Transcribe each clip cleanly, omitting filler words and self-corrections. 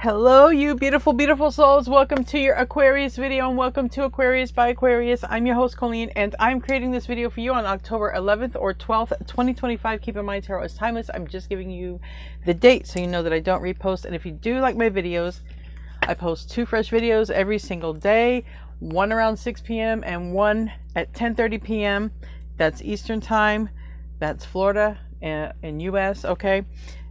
Hello, you beautiful, beautiful souls. Welcome to your Aquarius video and welcome to Aquarius by Aquarius. I'm your host, Colleen, and I'm creating this video for you on October 11th or 12th, 2025. Keep in mind, tarot is timeless. I'm just giving you the date so you know that I don't repost. And if you do like my videos, I post 2 fresh videos every single day, one around 6 p.m. and one at 10:30 p.m. That's Eastern time. That's Florida and US, okay?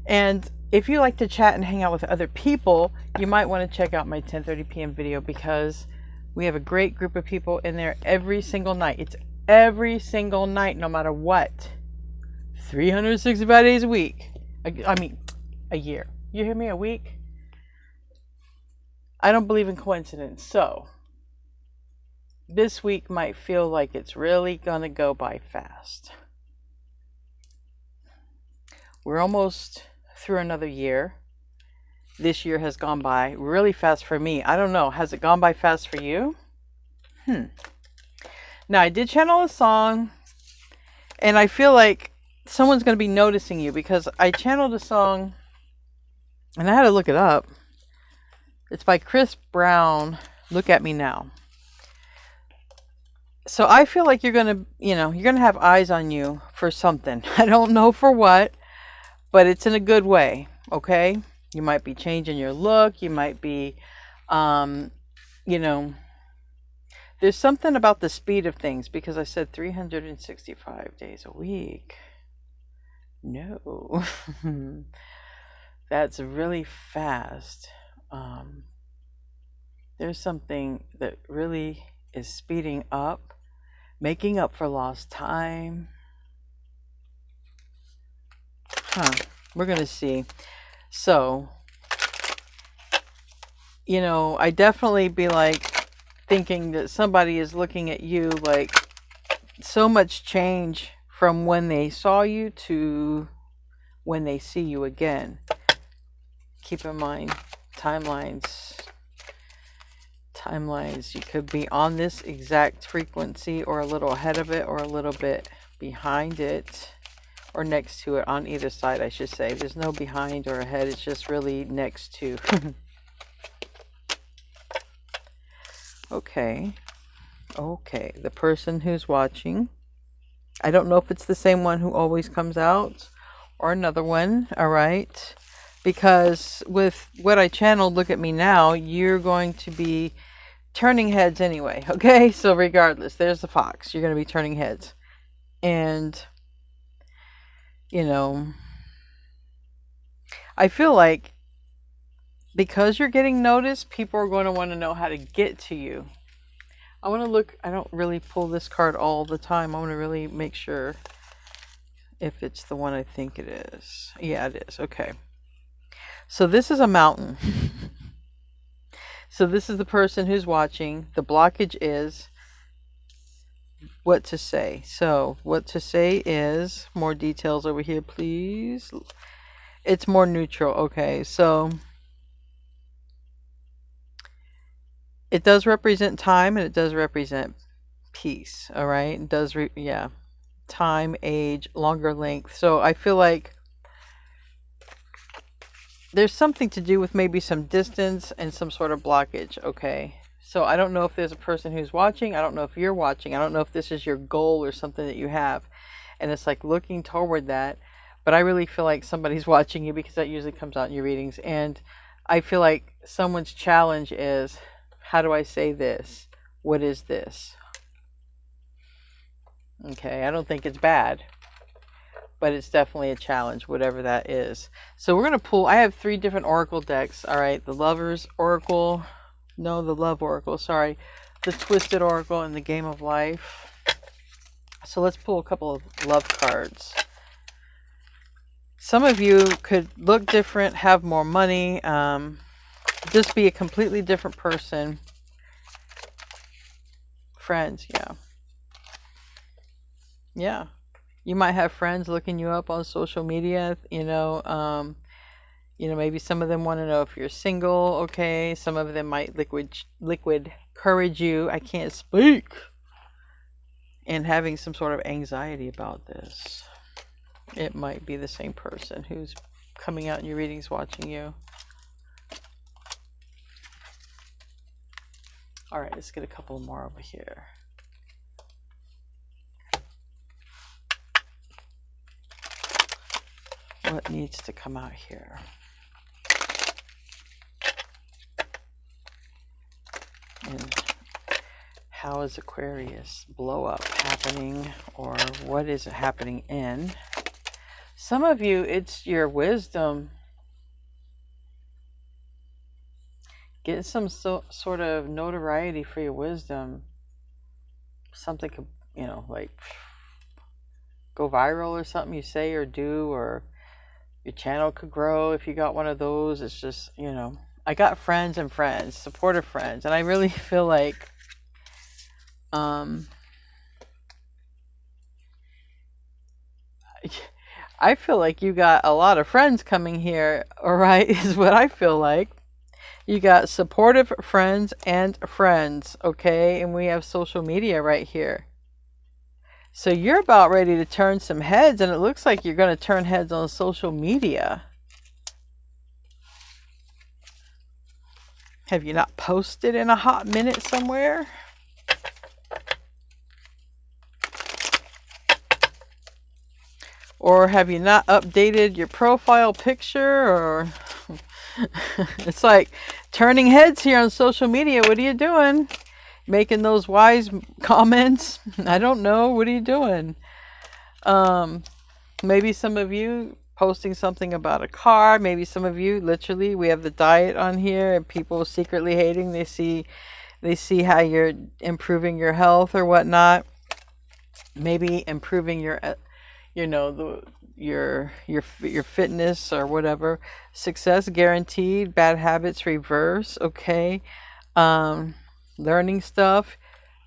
And if you like to chat and hang out with other people, you might want to check out my 10:30 p.m. video because we have a great group of people in there every single night. It's every single night, no matter what. 365 days a week. I mean, a year. You hear me? A week? I don't believe in coincidence. So, this week might feel like it's really going to go by fast. We're almost through another year. This year has gone by really fast for me. I don't know. Has it gone by fast for you? Now, I did channel a song, and I feel like someone's going to be noticing you because I channeled a song, and I had to look it up. It's by Chris Brown, Look at Me Now. So I feel like you're going to, you're going to have eyes on you for something. I don't know for what. But it's in a good way, okay? You might be changing your look. You might be, there's something about the speed of things because I said 365 days a week. No, that's really fast. There's something that really is speeding up, making up for lost time. We're going to see. So, I definitely be like thinking that somebody is looking at you like so much change from when they saw you to when they see you again. Keep in mind, timelines. You could be on this exact frequency or a little ahead of it or a little bit behind it. Or next to it, on either side, I should say. There's no behind or ahead. It's just really next to. Okay. The person who's watching. I don't know if it's the same one who always comes out or another one. All right. Because with what I channeled, Look at Me Now, you're going to be turning heads anyway. Okay. So regardless, there's the fox. You're going to be turning heads. And I feel like because you're getting noticed, people are going to want to know how to get to you. I want to look, I don't really pull this card all the time. I want to really make sure if it's the one I think it is. Yeah, it is. Okay. So this is a mountain. So this is the person who's watching. The blockage is what to say. So what to say is, more details over here, please. It's more neutral. Okay, so it does represent time and it does represent peace. All right, it does time, age, longer length. So I feel like there's something to do with maybe some distance and some sort of blockage. Okay. So I don't know if there's a person who's watching. I don't know if you're watching. I don't know if this is your goal or something that you have. And it's like looking toward that. But I really feel like somebody's watching you because that usually comes out in your readings. And I feel like someone's challenge is, how do I say this? What is this? Okay, I don't think it's bad. But it's definitely a challenge, whatever that is. So we're going to pull. I have 3 different oracle decks. All right, the Lover's Oracle. No, the Love Oracle, sorry. The Twisted Oracle and the Game of Life. So let's pull a couple of love cards. Some of you could look different, have more money, just be a completely different person. Friends, yeah. Yeah. You might have friends looking you up on social media, maybe some of them want to know if you're single, okay? Some of them might liquid courage you. I can't speak. And having some sort of anxiety about this. It might be the same person who's coming out in your readings watching you. All right, let's get a couple more over here. What needs to come out here? And how is Aquarius blow up happening, or what is it happening in? Some of you, it's your wisdom. Get some sort of notoriety for your wisdom. Something could, like go viral or something you say or do, or your channel could grow if you got one of those. It's just, I got friends and friends, supportive friends, and I really feel like I feel like you got a lot of friends coming here, all right, is what I feel like. You got supportive friends and friends, okay? And we have social media right here. So you're about ready to turn some heads, and it looks like you're going to turn heads on social media. Have you not posted in a hot minute somewhere? Or have you not updated your profile picture? Or it's like turning heads here on social media. What are you doing? Making those wise comments? I don't know. What are you doing? Maybe some of you posting something about a car. Maybe some of you, literally, we have the diet on here, and people secretly hating. They see how you're improving your health or whatnot. Maybe improving your your fitness or whatever. Success guaranteed. Bad habits reverse. Okay. Learning stuff.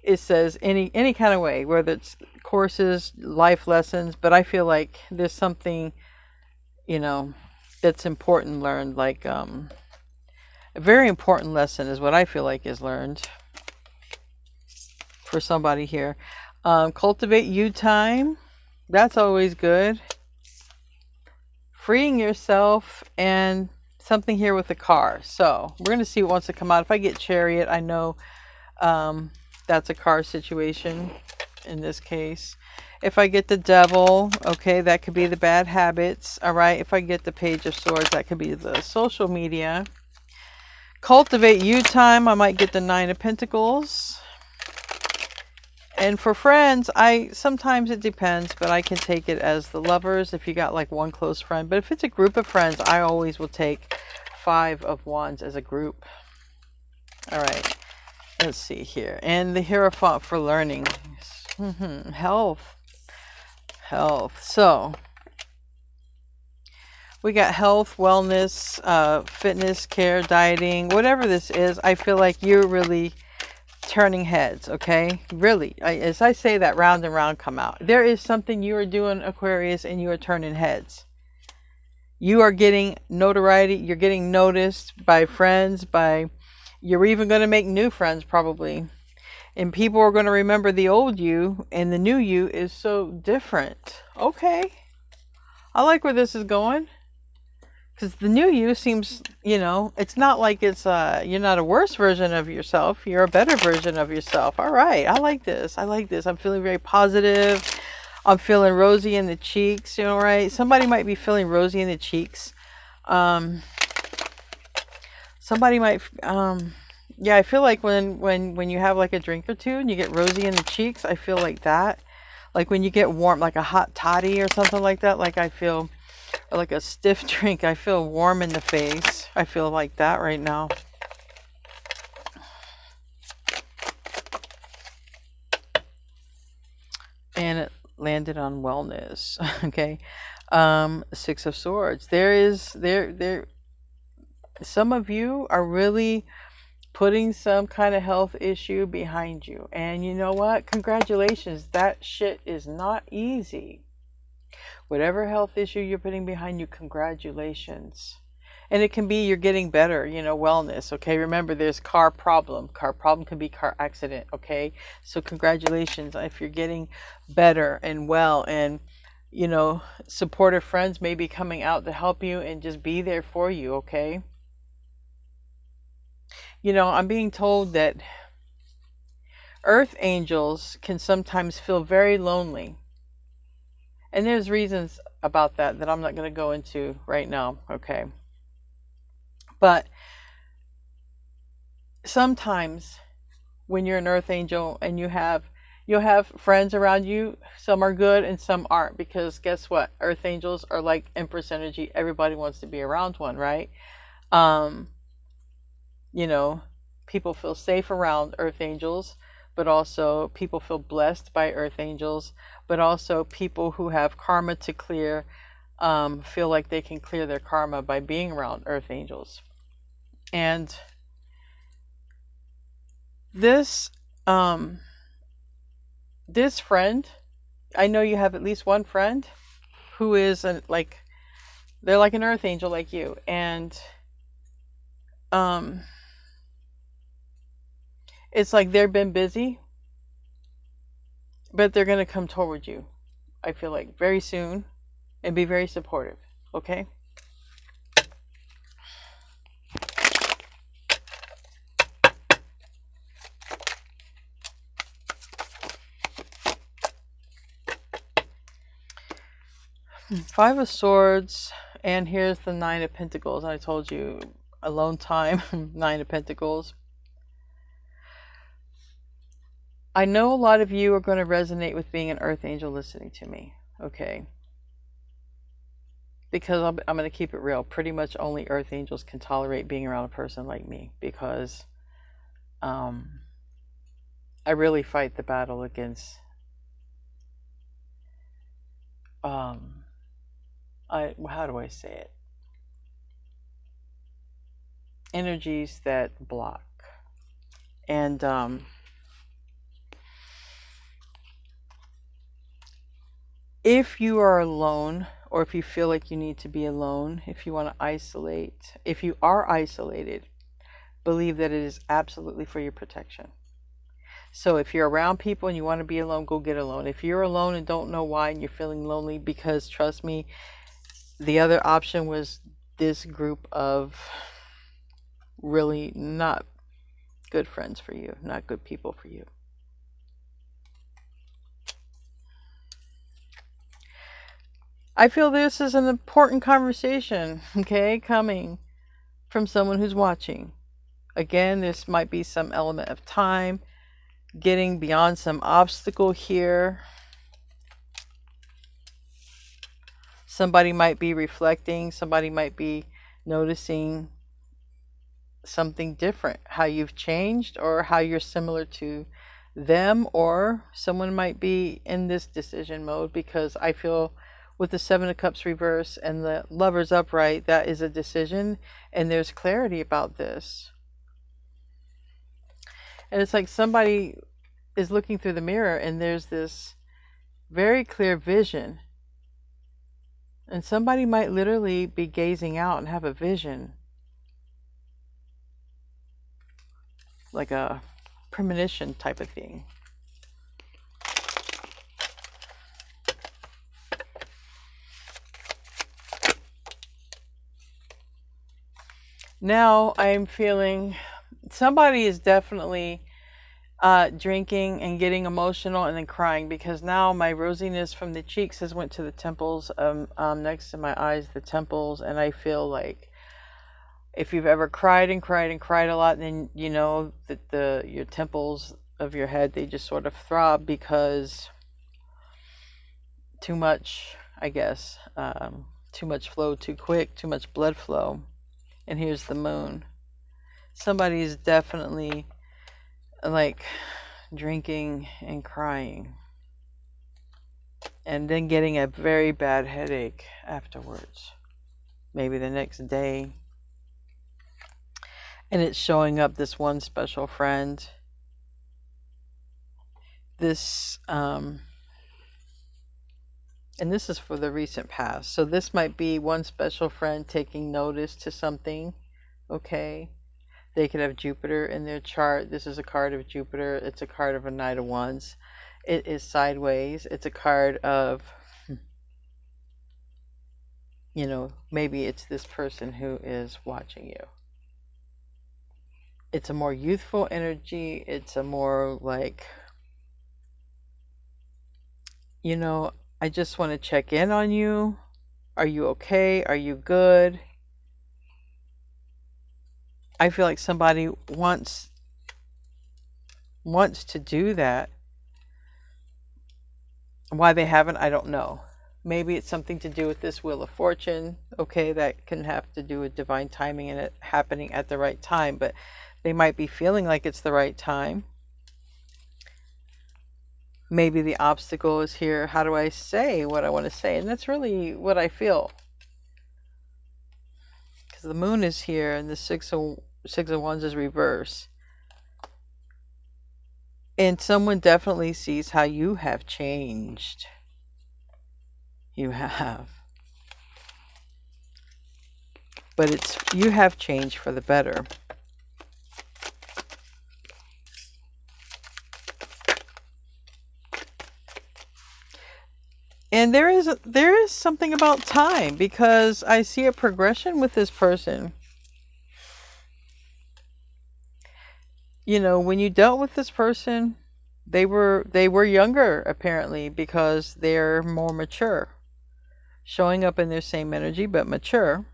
It says any kind of way, whether it's courses, life lessons, but I feel like there's something, that's important learned. Like a very important lesson is what I feel like is learned for somebody here. Cultivate you time. That's always good. Freeing yourself, and something here with the car. So we're going to see what wants to come out. If I get Chariot, I know that's a car situation in this case. If I get the Devil, okay, that could be the bad habits. All right. If I get the Page of Swords, that could be the social media. Cultivate you time, I might get the Nine of Pentacles. And for friends, sometimes it depends, but I can take it as the Lovers if you got like one close friend. But if it's a group of friends, I always will take Five of Wands as a group. All right, let's see here. And the Hierophant for learning. Health. So we got health, wellness, fitness, care, dieting, whatever this is. I feel like you're really turning heads, okay? Really, as I say that, round and round come out. There is something you are doing, Aquarius, and you are turning heads. You are getting notoriety. You're getting noticed by friends. You're even going to make new friends probably. And people are going to remember the old you, and the new you is so different. Okay. I like where this is going. Because the new you seems, it's not like it's, you're not a worse version of yourself. You're a better version of yourself. All right. I like this. I'm feeling very positive. I'm feeling rosy in the cheeks, right? Somebody might be feeling rosy in the cheeks. Somebody might, yeah, I feel like when you have like a drink or two and you get rosy in the cheeks, I feel like that. Like when you get warm, like a hot toddy or something like that, like I feel... or like a stiff drink, I feel warm in the face. I feel like that right now. And it landed on wellness. Okay. Six of Swords. Some of you are really putting some kind of health issue behind you. And you know what? Congratulations. That shit is not easy. Whatever health issue you're putting behind you, congratulations. And it can be you're getting better, wellness, okay? Remember, there's car problem. Car problem can be car accident, okay? So congratulations if you're getting better and well, and, supportive friends may be coming out to help you and just be there for you, okay? I'm being told that Earth angels can sometimes feel very lonely. And there's reasons about that I'm not going to go into right now, okay? But sometimes when you're an earth angel and you'll have friends around you, some are good and some aren't, because guess what? Earth angels are like Empress energy. Everybody wants to be around one, right? Um, you know, people feel safe around earth angels, but also people feel blessed by earth angels, but also people who have karma to clear feel like they can clear their karma by being around earth angels. And this this friend, I know you have at least one friend who is like, they're like an earth angel like you, and um it's like they've been busy, but they're going to come toward you, I feel like, very soon, and be very supportive, okay? Five of Swords, and here's the Nine of Pentacles. I told you, alone time. Nine of Pentacles. I know a lot of you are going to resonate with being an earth angel listening to me, okay? Because I'm going to keep it real. Pretty much only earth angels can tolerate being around a person like me, because I really fight the battle against how do I say it? Energies that block. And if you are alone, or if you feel like you need to be alone, if you want to isolate, if you are isolated, believe that it is absolutely for your protection. So if you're around people and you want to be alone, go get alone. If you're alone and don't know why and you're feeling lonely, because trust me, the other option was this group of really not good friends for you, not good people for you. I feel this is an important conversation, okay, coming from someone who's watching. Again, this might be some element of time, getting beyond some obstacle here. Somebody might be reflecting, somebody might be noticing something different, how you've changed or how you're similar to them, or someone might be in this decision mode, because I feel with the Seven of Cups reverse and the Lovers upright, that is a decision and there's clarity about this. And it's like somebody is looking through the mirror and there's this very clear vision. And somebody might literally be gazing out and have a vision, like a premonition type of thing. Now I'm feeling somebody is definitely drinking and getting emotional and then crying, because now my rosiness from the cheeks has went to the temples, next to my eyes, the temples, and I feel like if you've ever cried and cried and cried a lot, then you know that your temples of your head, they just sort of throb, because too much, I guess, too much flow too quick, too much blood flow. And here's the moon. Somebody's definitely like drinking and crying and then getting a very bad headache afterwards, maybe the next day. And it's showing up this one special friend, this and this is for the recent past, so this might be one special friend taking notice to something, okay? They could have Jupiter in their chart. This is a card of Jupiter. It's a card of a Knight of Wands. It is sideways. It's a card of, you know, maybe it's this person who is watching you. It's a more youthful energy. It's a more like, you know, I just want to check in on you. Are you okay? Are you good? I feel like somebody wants to do that. Why they haven't, I don't know. Maybe it's something to do with this Wheel of Fortune. Okay, that can have to do with divine timing and it happening at the right time, but they might be feeling like it's the right time. Maybe the obstacle is here. How do I say what I want to say? And that's really what I feel. Because the moon is here and the six of wands is reverse. And someone definitely sees how you have changed. You have. But you have changed for the better. And there is something about time, because I see a progression with this person. You know, when you dealt with this person, they were younger apparently, because they're more mature. Showing up in their same energy but mature.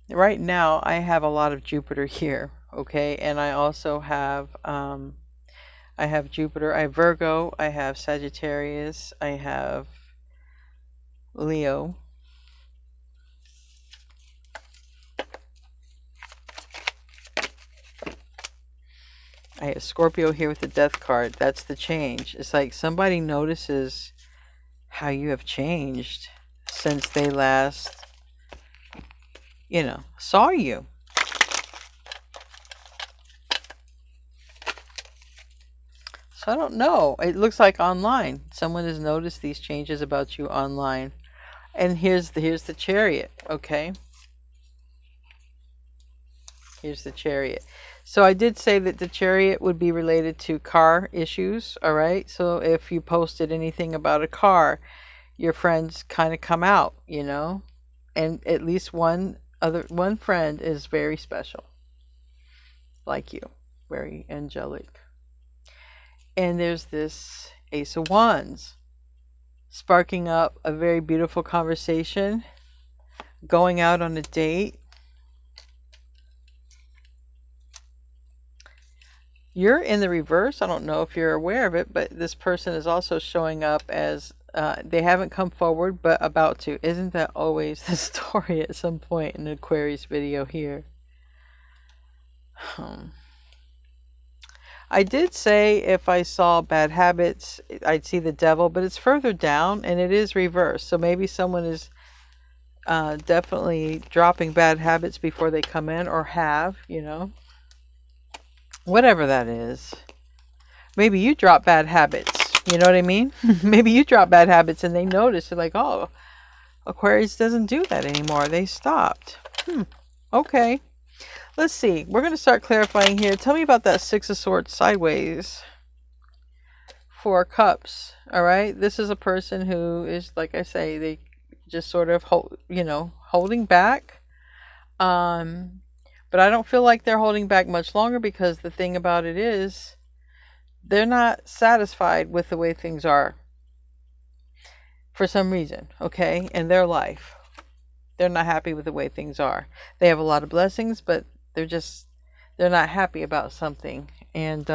Right now I have a lot of Jupiter here, okay? And I also have I have Jupiter, I have Virgo, I have Sagittarius, I have Leo. I have Scorpio here with the Death card. That's the change. It's like somebody notices how you have changed since they last, you know, saw you. So I don't know. It looks like online. Someone has noticed these changes about you online. And here's the Chariot, okay? Here's the Chariot. So I did say that the Chariot would be related to car issues, all right? So if you posted anything about a car, your friends kind of come out, you know? And at least one friend is very special. Like you. Very angelic. And there's this Ace of Wands, sparking up a very beautiful conversation, going out on a date. You're in the reverse. I don't know if you're aware of it, but this person is also showing up as they haven't come forward, but about to. Isn't that always the story at some point in the Aquarius video here? I did say if I saw bad habits, I'd see the devil, but it's further down and it is reversed. So maybe someone is definitely dropping bad habits before they come in, or have, you know. Whatever that is. Maybe you drop bad habits. You know what I mean? Maybe you drop bad habits and they notice. They're like, oh, Aquarius doesn't do that anymore. They stopped. Okay. Let's see. We're going to start clarifying here. Tell me about that Six of Swords sideways. Four Cups. All right. This is a person who is, like I say, they just sort of, holding back. But I don't feel like they're holding back much longer, because the thing about it is they're not satisfied with the way things are for some reason, okay, in their life. They're not happy with the way things are. They have a lot of blessings, but they're not happy about something. And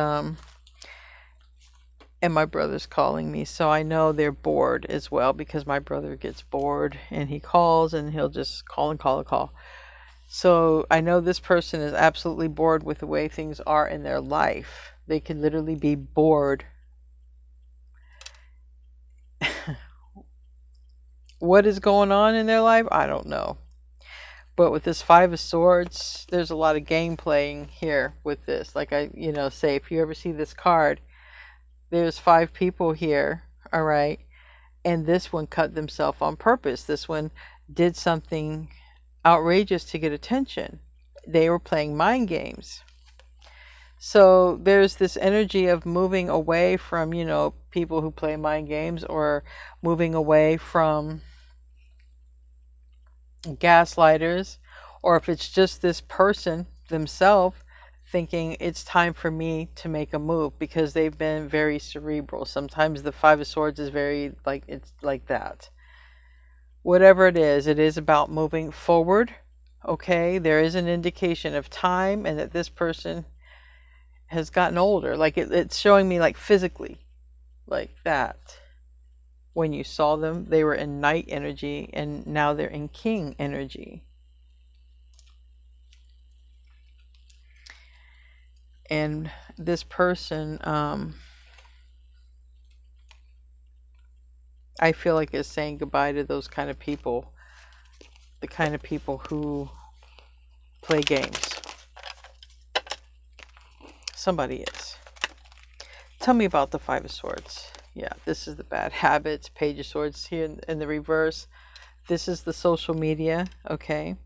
my brother's calling me, so I know they're bored as well, because my brother gets bored and he calls and he'll just call and call and call. So I know this person is absolutely bored with the way things are in their life. They can literally be bored. What is going on in their life? I don't know. But with this Five of Swords, there's a lot of game playing here with this. Like I, say, if you ever see this card, there's 5 people here, all right? And this one cut themselves on purpose. This one did something outrageous to get attention. They were playing mind games. So there's this energy of moving away from, people who play mind games, or moving away from gaslighters, or if it's just this person themselves thinking it's time for me to make a move, because they've been very cerebral. Sometimes the Five of Swords is very like, it's like that. Whatever it is about moving forward. Okay, there is an indication of time, and that this person has gotten older. Like it's showing me like physically, like that. When you saw them, they were in Knight energy, and now they're in King energy. And this person, I feel like is saying goodbye to those kind of people, the kind of people who play games. Somebody is. Tell me about the Five of Swords. Yeah, this is the bad habits. Page of Swords here in the reverse. This is the social media, okay?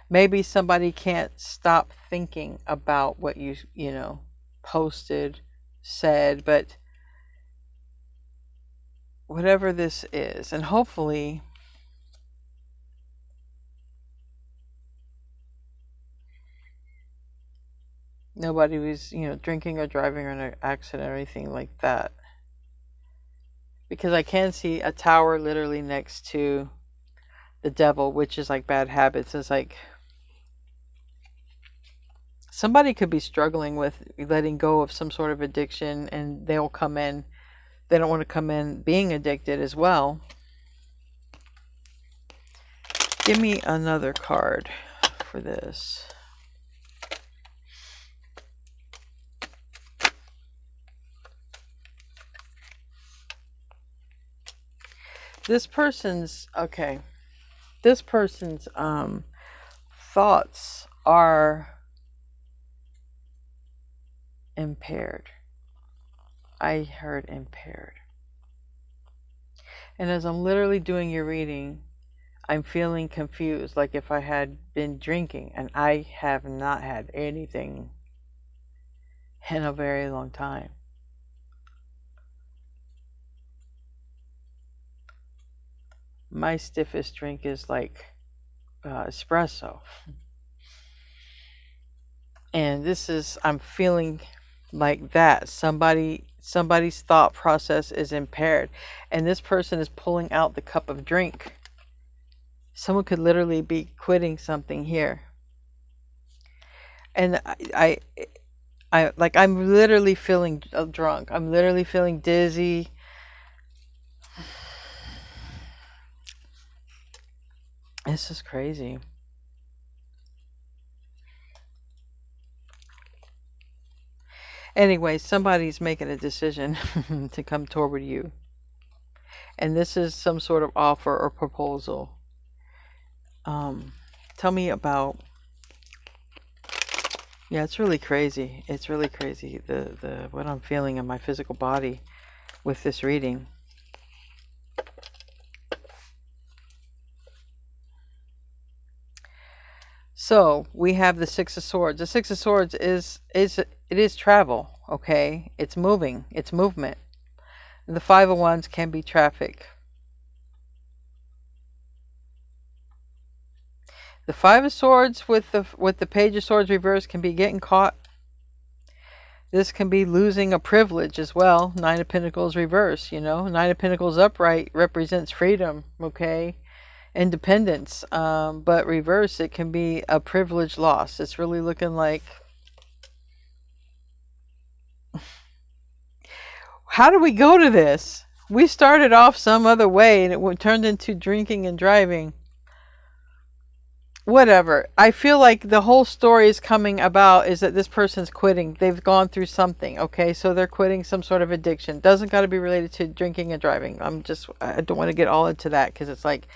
Maybe somebody can't stop thinking about what you posted, said, but whatever this is, and hopefully nobody was, drinking or driving or in an accident or anything like that. Because I can see a tower literally next to the devil, which is like bad habits. It's like somebody could be struggling with letting go of some sort of addiction, and they'll come in. They don't want to come in being addicted as well. Give me another card for this. This person's, okay, this person's thoughts are impaired. I heard impaired. And as I'm literally doing your reading, I'm feeling confused, like if I had been drinking, and I have not had anything in a very long time. My stiffest drink is like espresso. And this is, I'm feeling like that. Somebody's thought process is impaired. And this person is pulling out the cup of drink. Someone could literally be quitting something here. And I'm literally feeling drunk. I'm literally feeling dizzy. This is crazy. Anyway, somebody's making a decision to come toward you. And this is some sort of offer or proposal. Tell me about... Yeah, it's really crazy. It's really crazy, the what I'm feeling in my physical body with this reading. So we have the Six of Swords. The Six of Swords is travel, okay? It's moving, it's movement. And the Five of Wands can be traffic. The Five of Swords with the Page of Swords reverse can be getting caught. This can be losing a privilege as well. Nine of Pentacles reverse, Nine of Pentacles upright represents freedom, okay? Independence. But reverse, it can be a privilege loss. It's really looking like... How do we go to this? We started off some other way and it turned into drinking and driving. Whatever. I feel like the whole story is coming about is that this person's quitting. They've gone through something, okay? So they're quitting some sort of addiction. Doesn't got to be related to drinking and driving. I don't want to get all into that because it's like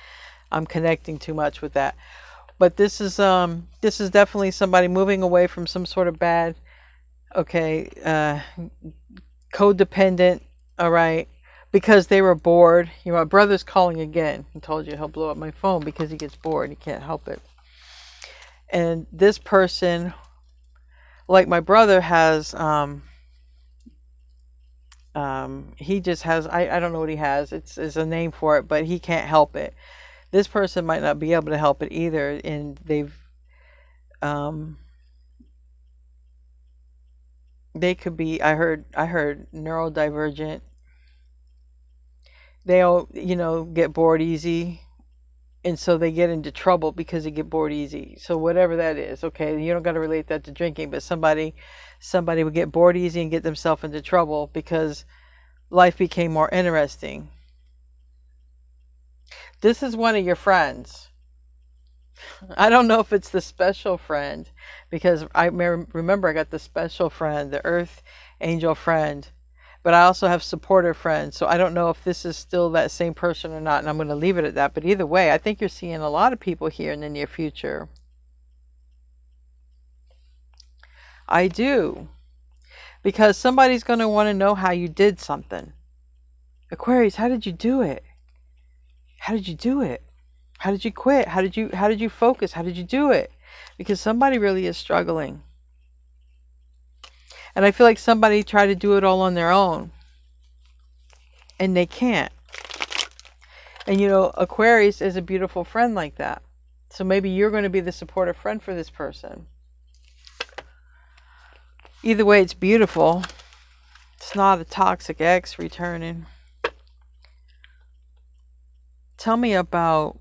I'm connecting too much with that. But this is definitely somebody moving away from some sort of bad, okay, codependent, all right, because they were bored. My brother's calling again. He told you he'll blow up my phone because he gets bored. He can't help it. And this person, like my brother, has He just has, I don't know what he has. It's a name for it, but he can't help it. This person might not be able to help it either, and um, they could be. I heard neurodivergent. They'll, get bored easy, and so they get into trouble because they get bored easy. So whatever that is, okay, you don't got to relate that to drinking, but somebody would get bored easy and get themselves into trouble because life became more interesting. This is one of your friends. I don't know if it's the special friend, because I remember I got the special friend, the earth angel friend, but I also have supporter friends. So I don't know if this is still that same person or not, and I'm going to leave it at that. But either way, I think you're seeing a lot of people here in the near future. I do, because somebody's going to want to know how you did something. Aquarius, how did you do it? How did you do it? How did you quit? How did you focus? How did you do it? Because somebody really is struggling. And I feel like somebody tried to do it all on their own, and they can't. And Aquarius is a beautiful friend like that. So maybe you're going to be the supportive friend for this person. Either way, it's beautiful. It's not a toxic ex returning. Tell me about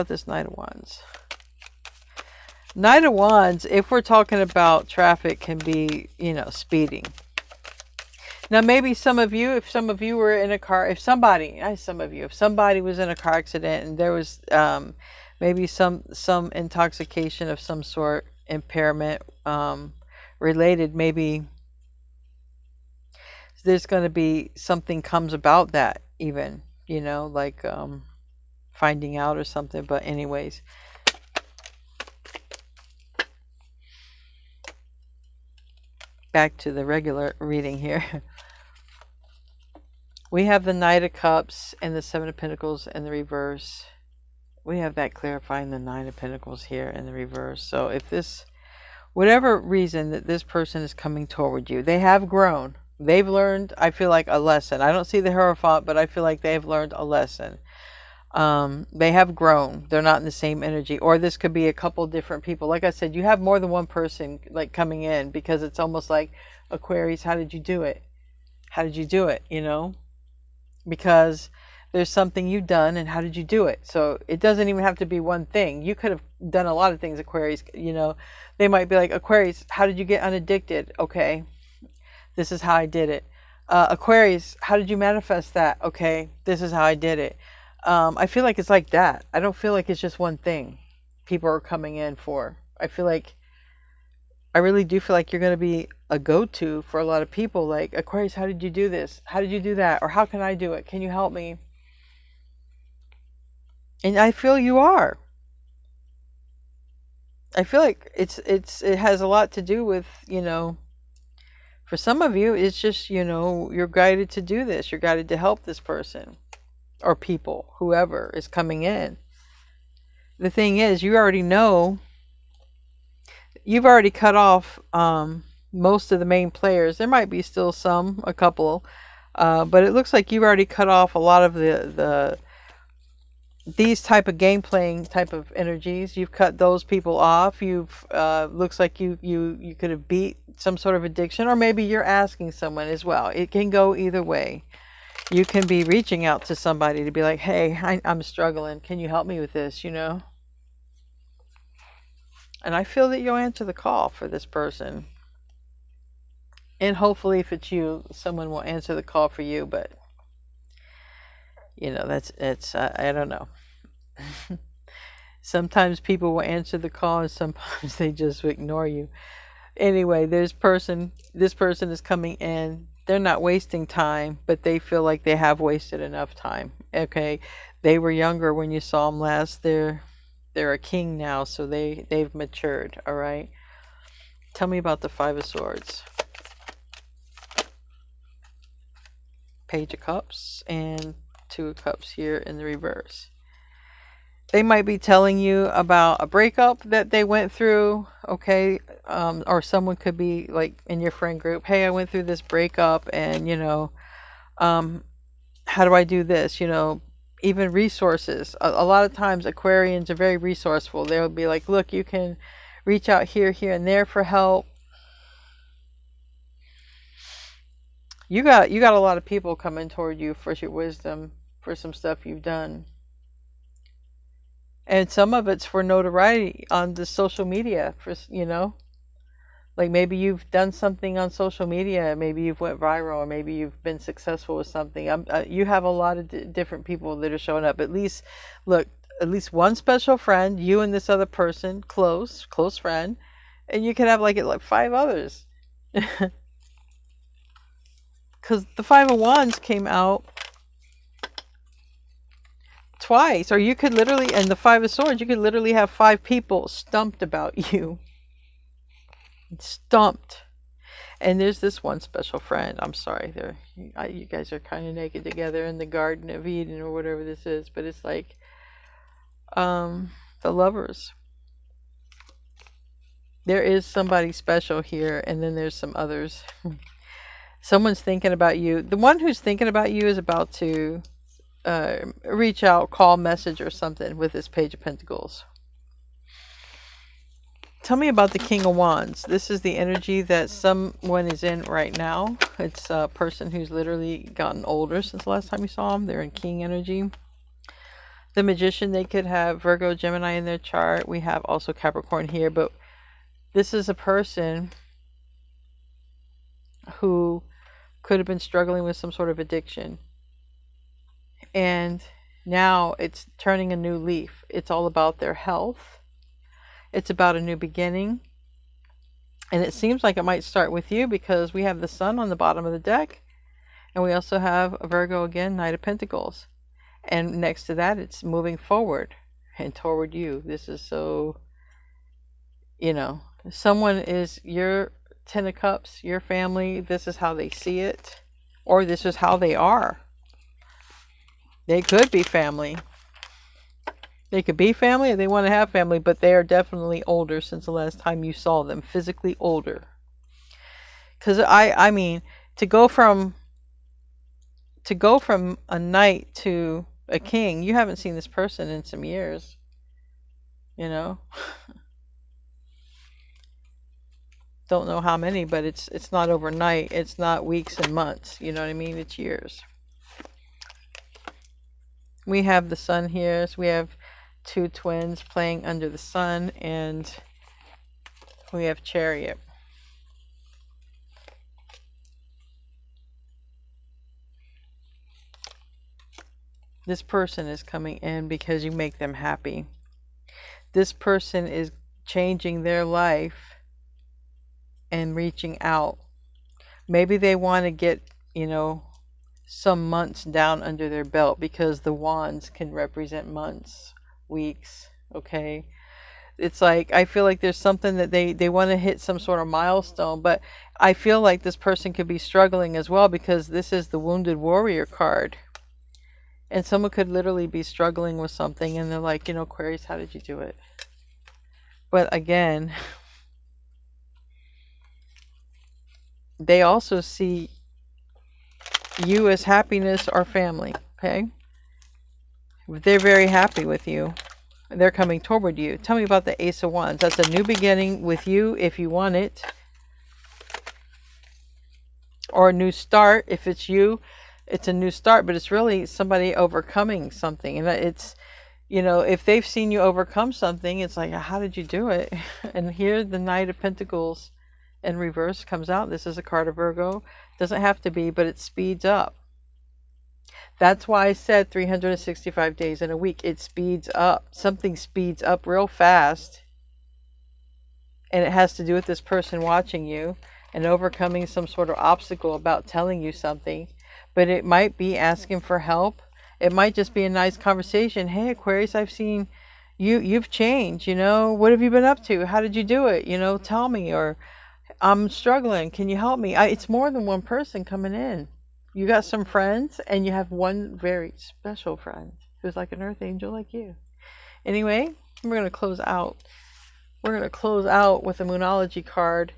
this Knight of Wands. Knight of Wands, if we're talking about traffic, can be, speeding. Now, maybe if some of you were in a car, if somebody was in a car accident and there was maybe some intoxication of some sort, impairment related, maybe there's going to be something comes about that, even, like finding out or something. But anyways, back to the regular reading here. We have the Knight of Cups and the Seven of Pentacles in the reverse. We have that clarifying the Nine of Pentacles here in the reverse. So if this, whatever reason that this person is coming toward you, they have grown. They've learned, I feel like, a lesson. I don't see the Hierophant, but I feel like they've learned a lesson. They have grown. They're not in the same energy. Or this could be a couple different people. Like I said, you have more than one person like coming in, because it's almost like, Aquarius, how did you do it? How did you do it? Because there's something you've done, and how did you do it? So it doesn't even have to be one thing. You could have done a lot of things, Aquarius. They might be like, Aquarius, how did you get unaddicted? Okay, this is how I did it. Aquarius, how did you manifest that? Okay, this is how I did it. I feel like it's like that. I don't feel like it's just one thing people are coming in for. I really do feel like you're going to be a go-to for a lot of people. Like, Aquarius, how did you do this? How did you do that? Or how can I do it? Can you help me? And I feel you are. I feel like it has a lot to do with, for some of you, it's just, you're guided to do this. You're guided to help this person or people, whoever is coming in. The thing is, you already know, you've already cut off most of the main players. There might be still a couple, but it looks like you've already cut off a lot of these type of game playing type of energies. You've cut those people off. You've looks like you could have beat some sort of addiction, or maybe you're asking someone as well. It can go either way. You can be reaching out to somebody to be like, hey, I'm struggling. Can you help me with this? And I feel that you'll answer the call for this person. And hopefully, if it's you, someone will answer the call for you. But, I don't know. Sometimes people will answer the call, and sometimes they just ignore you. Anyway, this person is coming in. They're not wasting time, but they feel like they have wasted enough time. Okay, they were younger when you saw them last. They're a king now, so they've matured. All right. Tell me about the Five of Swords, Page of Cups, and Two of Cups here in the reverse. They might be telling you about a breakup that they went through, okay? Or someone could be like in your friend group, hey, I went through this breakup and, um, how do I do this? Even resources. A lot of times Aquarians are very resourceful. They'll be like, look, you can reach out here, here, and there for help. You got a lot of people coming toward you for your wisdom, for some stuff you've done. And some of it's for notoriety on the social media, like maybe you've done something on social media, maybe you've went viral, or maybe you've been successful with something. You have a lot of different people that are showing up. At least, look, at least one special friend, you and this other person, close friend, and you could have like 5 others. Because the Five of Wands came out twice, or you could literally, and the Five of Swords, you could literally have 5 people stumped about you. Stumped. And there's this one special friend. I'm sorry, you guys are kind of naked together in the Garden of Eden or whatever this is, but it's like the lovers. There is somebody special here, and then there's some others. Someone's thinking about you. The one who's thinking about you is about to reach out, call, message, or something with this Page of Pentacles. Tell me about the King of Wands. This is the energy that someone is in right now. It's a person who's literally gotten older since the last time you saw them. They're in King energy. The Magician, they could have Virgo, Gemini in their chart. We have also Capricorn here, but this is a person who could have been struggling with some sort of addiction. And now it's turning a new leaf. It's all about their health. It's about a new beginning. And it seems like it might start with you because we have the Sun on the bottom of the deck. And we also have Virgo again, Knight of Pentacles. And next to that, it's moving forward and toward you. This is so, someone is your 10 of Cups, your family. This is how they see it. Or this is how they are. They could be family. They could be family or they want to have family, but they are definitely older since the last time you saw them. Physically older. Because I mean, to go from a knight to a king, you haven't seen this person in some years. Don't know how many, but it's not overnight. It's not weeks and months. You know what I mean? It's years. We have the Sun here. So we have 2 twins playing under the sun, and we have Chariot. This person is coming in because you make them happy. This person is changing their life and reaching out. Maybe they want to get, some months down under their belt because the wands can represent months, weeks, okay? It's like, I feel like there's something that they want to hit some sort of milestone, but I feel like this person could be struggling as well because this is the Wounded Warrior card. And someone could literally be struggling with something and they're like, Aquarius, how did you do it? But again, they also see you as happiness or family, okay? They're very happy with you. They're coming toward you. Tell me about the Ace of Wands. That's a new beginning with you if you want it. Or a new start. If it's you, it's a new start, but it's really somebody overcoming something. And it's, if they've seen you overcome something, it's like, how did you do it? And here the Knight of Pentacles in reverse comes out. This is a card of Virgo. Doesn't have to be, but it speeds up. That's why I said 365 days in a week. It speeds up. Something speeds up real fast. And it has to do with this person watching you and overcoming some sort of obstacle about telling you something. But it might be asking for help. It might just be a nice conversation. Hey, Aquarius, I've seen you've changed. What have you been up to? How did you do it? Tell me. Or I'm struggling. Can you help me? It's more than one person coming in. You got some friends and you have one very special friend who's like an earth angel like you. Anyway, we're going to close out. We're going to close out with a Moonology card.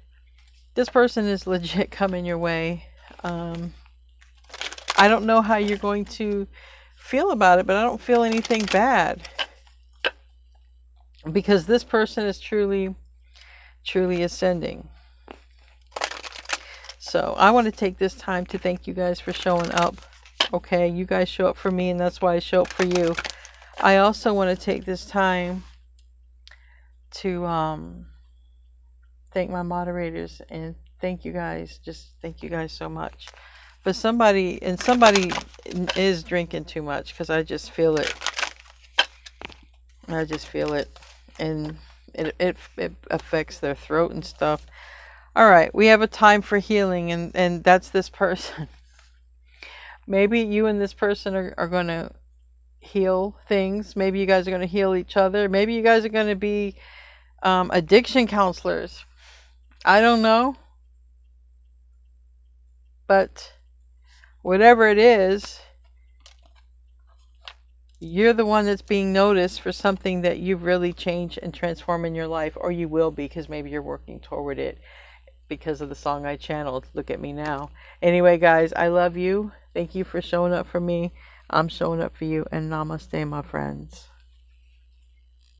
This person is legit coming your way. I don't know how you're going to feel about it, but I don't feel anything bad. Because this person is truly ascending. So I want to take this time to thank you guys for showing up. Okay, you guys show up for me, and that's why I show up for you. I also want to take this time to thank my moderators and thank you guys. Just thank you guys so much. But somebody is drinking too much, because I just feel it. I just feel it, and it affects their throat and stuff. All right, we have a time for healing, and that's this person. Maybe you and this person are going to heal things. Maybe you guys are going to heal each other. Maybe you guys are going to be addiction counselors. I don't know. But whatever it is, you're the one that's being noticed for something that you've really changed and transformed in your life, or you will be, because maybe you're working toward it because of the song I channeled. Look at me now. Anyway, guys, I love you. Thank you for showing up for me. I'm showing up for you, and namaste, my friends.